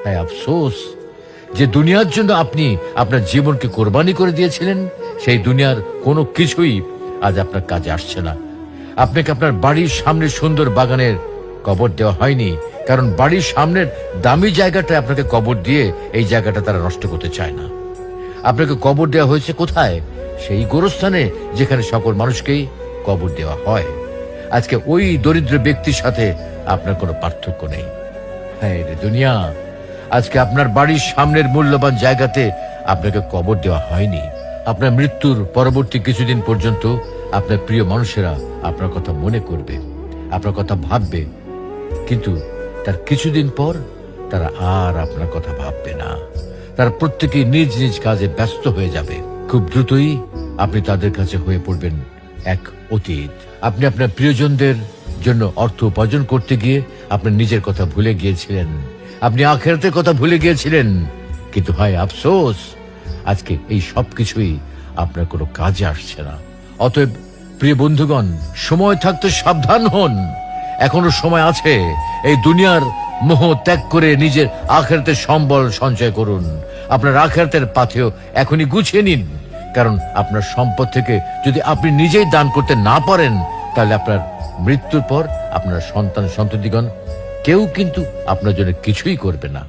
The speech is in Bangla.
হ্যাঁ, আফসোস যে দুনিয়ার জন্য আপনি আপনার জীবনকে কোরবানি করে দিয়েছিলেন, সেই দুনিয়ার কোনো কিছুই আজ আপনার কাজে আসছে না। আপনাকে আপনার বাড়ির সামনে সুন্দর বাগানের কবর দেওয়া হয়নি, কারণ বাড়ির সামনের দামি জায়গাটা আপনাকে কবর দিয়ে এই জায়গাটা তারা নষ্ট করতে চায় না। আপনাকে কবর দেওয়া হয়েছে কোথায়? সেই গোরস্থানে, যেখানে সকল মানুষকেই কবর দেওয়া হয়। আজকে ওই দরিদ্র ব্যক্তির সাথে আপনার কোনো পার্থক্য নেই। হ্যাঁ রে দুনিয়া, আজকে আপনার বাড়ির সামনের মূল্যবান জায়গাতে আপনাকে কবর দেওয়া হয়নি। আপনার মৃত্যুর পরবর্তী কিছুদিন পর্যন্ত আপনার প্রিয় মানুষেরা আপনার কথা মনে করবে, আপনার কথা ভাববে, কিন্তু তার কিছুদিন পর তারা আর আপনার কথা ভাববে না। তারা প্রত্যেকেই নিজ নিজ কাজে ব্যস্ত হয়ে যাবে। খুব দ্রুতই আপনি তাদের কাছে হয়ে পড়বেন এক অতীত। আপনি আপনার প্রিয়জনদের জন্য অর্থ উপার্জন করতে গিয়ে আপনার নিজের কথা ভুলে গিয়েছিলেন, আপনি আখিরাতের কথা ভুলে গিয়েছিলেন। কিন্তু হায় আফসোস, আজকে এই সবকিছুই আপনার কোনো কাজে আসছে না। অতএব প্রিয় বন্ধুগণ, সময় থাকতে সাবধান হন, এখনো সময় আছে। এই দুনিয়ার মোহ ত্যাগ করে নিজের আখিরাতের সম্বল সঞ্চয় করুন। আপনার আখিরাতের পাথেও এখনই গুছিয়ে নিন, কারণ আপনার সম্পদ থেকে যদি আপনি নিজেই দান করতে না পারেন, তাহলে আপনার মৃত্যুর পর আপনার সন্তান সন্ততিগণ কেউ কিন্তু আপনার জন্য কিছুই করবে না।